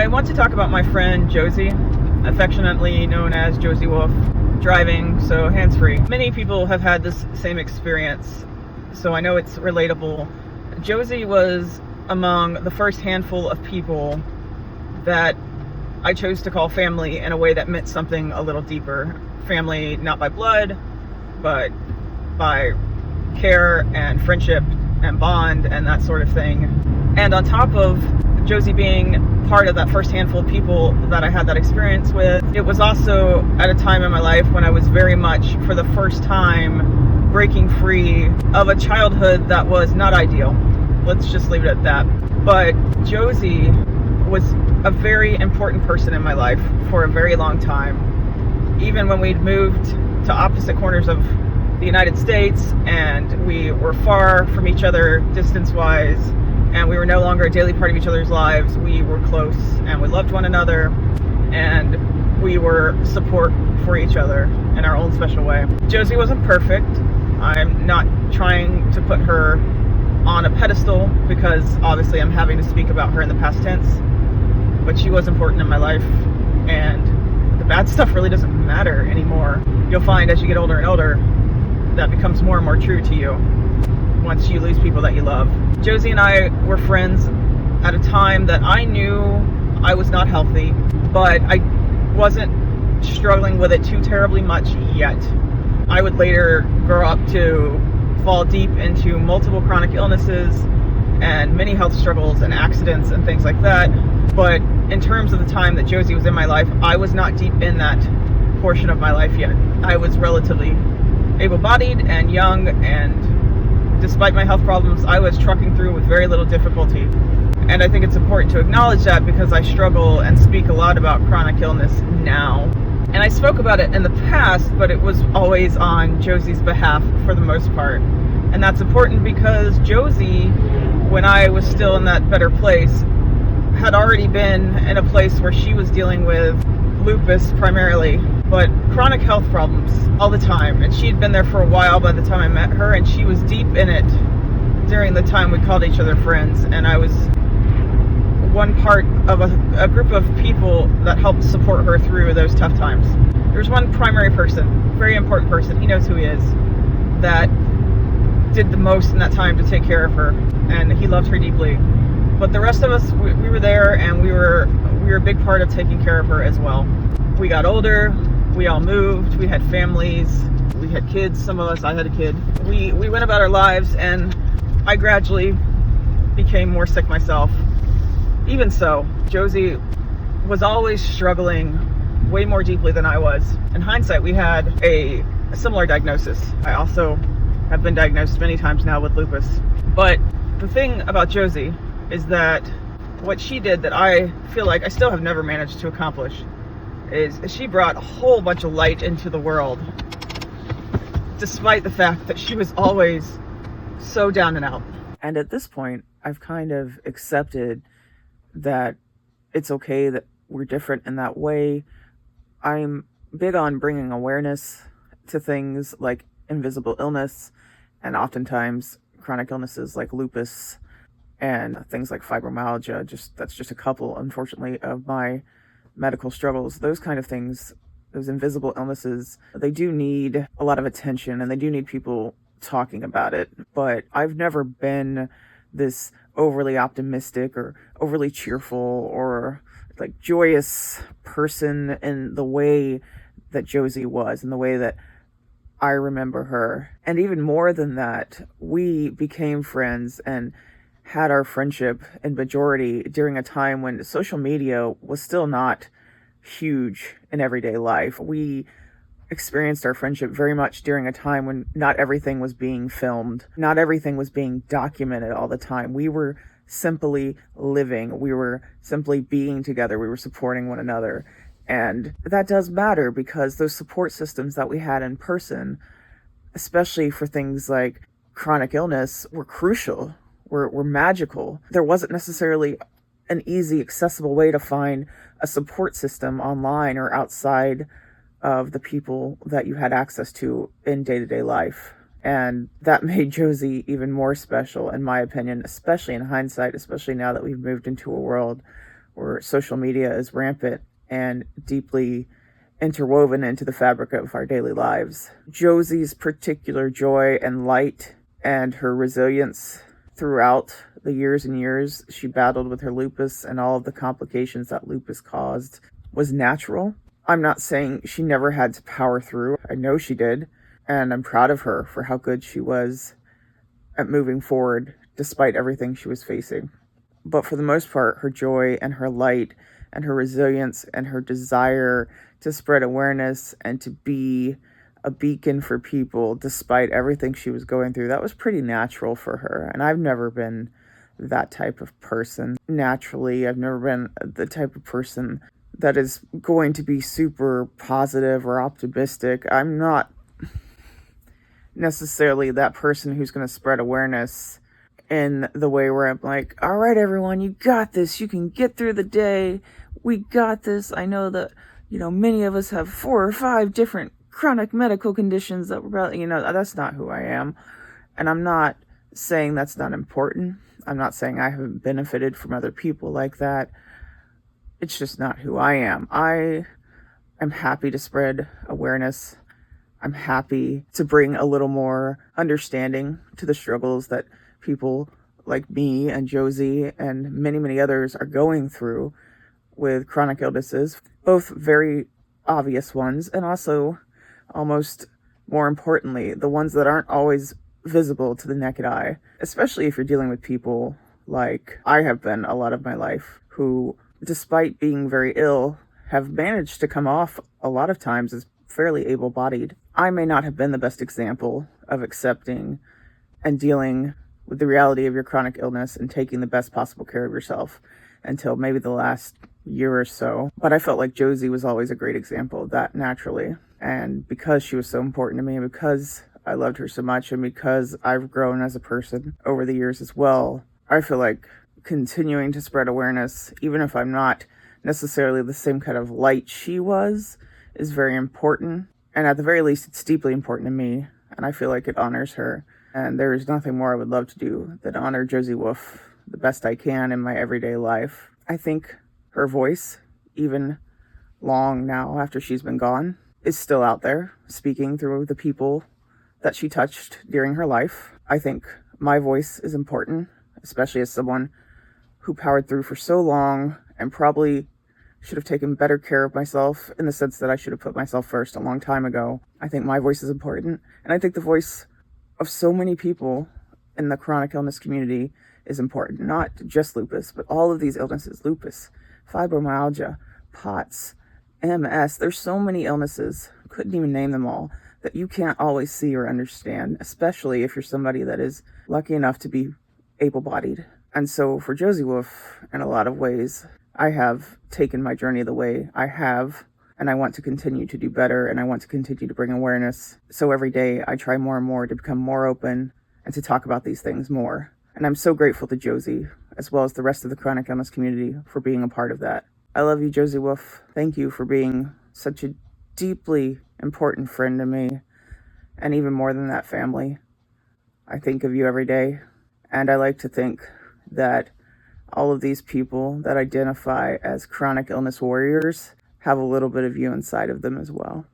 I want to talk about my friend Josie, affectionately known as Josie Wolf, driving, so hands-free. Many people have had this same experience, so I know it's relatable. Josie was among the first handful of people that I chose to call family in a way that meant something a little deeper. Family not by blood, but by care and friendship and bond and that sort of thing. And on top of Josie being part of that first handful of people that I had that experience with, it was also at a time in my life when I was very much, for the first time, breaking free of a childhood that was not ideal. Let's just leave it at that. But Josie was a very important person in my life for a very long time. Even when we'd moved to opposite corners of the United States and we were far from each other distance-wise, and we were no longer a daily part of each other's lives, we were close and we loved one another and we were support for each other in our own special way. Josie wasn't perfect. I'm not trying to put her on a pedestal because obviously I'm having to speak about her in the past tense, but she was important in my life, and the bad stuff really doesn't matter anymore. You'll find as you get older and older that becomes more and more true to you once you lose people that you love. Josie and I were friends at a time that I knew I was not healthy, but I wasn't struggling with it too terribly much yet. I would later grow up to fall deep into multiple chronic illnesses and many health struggles and accidents and things like that. But in terms of the time that Josie was in my life, I was not deep in that portion of my life yet. I was relatively able-bodied and young, and despite my health problems, I was trucking through with very little difficulty. And I think it's important to acknowledge that because I struggle and speak a lot about chronic illness now. And I spoke about it in the past, but it was always on Josie's behalf for the most part. And that's important because Josie, when I was still in that better place, had already been in a place where she was dealing with lupus primarily, but chronic health problems all the time. And she had been there for a while by the time I met her, and she was deep in it during the time we called each other friends. And I was one part of a group of people that helped support her through those tough times. There's one primary person, very important person, he knows who he is, that did the most in that time to take care of her, and he loved her deeply. But the rest of us, we were there, and we were a big part of taking care of her as well. We got older, we all moved, we had families, we had kids, some of us, I had a kid. We went about our lives, and I gradually became more sick myself. Even so, Josie was always struggling way more deeply than I was. In hindsight, we had a similar diagnosis. I also have been diagnosed many times now with lupus. But the thing about Josie is that what she did that I feel like I still have never managed to accomplish is she brought a whole bunch of light into the world, despite the fact that she was always so down and out. And at this point, I've kind of accepted that it's okay that we're different in that way. I'm big on bringing awareness to things like invisible illness and oftentimes chronic illnesses like lupus and things like fibromyalgia. That's just a couple, unfortunately, of my medical struggles. Those kind of things, those invisible illnesses, they do need a lot of attention and they do need people talking about it. But I've never been this overly optimistic or overly cheerful or like joyous person in the way that Josie was, in the way that I remember her. And even more than that, we became friends and had our friendship in majority during a time when social media was still not huge in everyday life. We experienced our friendship very much during a time when not everything was being filmed, not everything was being documented all the time. We were simply living, we were simply being together, we were supporting one another. And that does matter because those support systems that we had in person, especially for things like chronic illness, were crucial, were magical. There wasn't necessarily an easy, accessible way to find a support system online or outside of the people that you had access to in day-to-day life. And that made Josie even more special, in my opinion, especially in hindsight, especially now that we've moved into a world where social media is rampant and deeply interwoven into the fabric of our daily lives. Josie's particular joy and light and her resilience throughout the years and years she battled with her lupus and all of the complications that lupus caused was natural. I'm not saying she never had to power through. I know she did, and I'm proud of her for how good she was at moving forward despite everything she was facing. But for the most part, her joy and her light and her resilience and her desire to spread awareness and to be a beacon for people despite everything she was going through, that was pretty natural for her. And I've never been that type of person. Naturally, I've never been the type of person that is going to be super positive or optimistic. I'm not necessarily that person who's going to spread awareness in the way where I'm like, all right, everyone, you got this. You can get through the day. We got this. I know that, many of us have 4 or 5 different chronic medical conditions that we're, that's not who I am. And I'm not saying that's not important. I'm not saying I haven't benefited from other people like that. It's just not who I am. I am happy to spread awareness. I'm happy to bring a little more understanding to the struggles that people like me and Josie and many, many others are going through with chronic illnesses, both very obvious ones and also, almost more importantly, the ones that aren't always visible to the naked eye, especially if you're dealing with people like I have been a lot of my life, who, despite being very ill, have managed to come off a lot of times as fairly able-bodied. I may not have been the best example of accepting and dealing with the reality of your chronic illness and taking the best possible care of yourself until maybe the last year or so. But I felt like Josie was always a great example of that naturally. And because she was so important to me, and because I loved her so much, and because I've grown as a person over the years as well, I feel like continuing to spread awareness, even if I'm not necessarily the same kind of light she was, is very important. And at the very least, it's deeply important to me. And I feel like it honors her. And there is nothing more I would love to do than honor Josie Wolf the best I can in my everyday life. I think her voice, even long now after she's been gone, is still out there, speaking through the people that she touched during her life. I think my voice is important, especially as someone who powered through for so long and probably should have taken better care of myself, in the sense that I should have put myself first a long time ago. I think my voice is important, and I think the voice of so many people in the chronic illness community is important. Not just lupus, but all of these illnesses: lupus, fibromyalgia, POTS, MS. There's so many illnesses, couldn't even name them all, that you can't always see or understand, especially if you're somebody that is lucky enough to be able-bodied. And so for Josie Wolf, in a lot of ways, I have taken my journey the way I have, and I want to continue to do better, and I want to continue to bring awareness. So every day I try more and more to become more open and to talk about these things more. And I'm so grateful to Josie, as well as the rest of the chronic illness community, for being a part of that. I love you, Josie Wolf. Thank you for being such a deeply important friend to me, and even more than that, family. I think of you every day, and I like to think that all of these people that identify as chronic illness warriors have a little bit of you inside of them as well.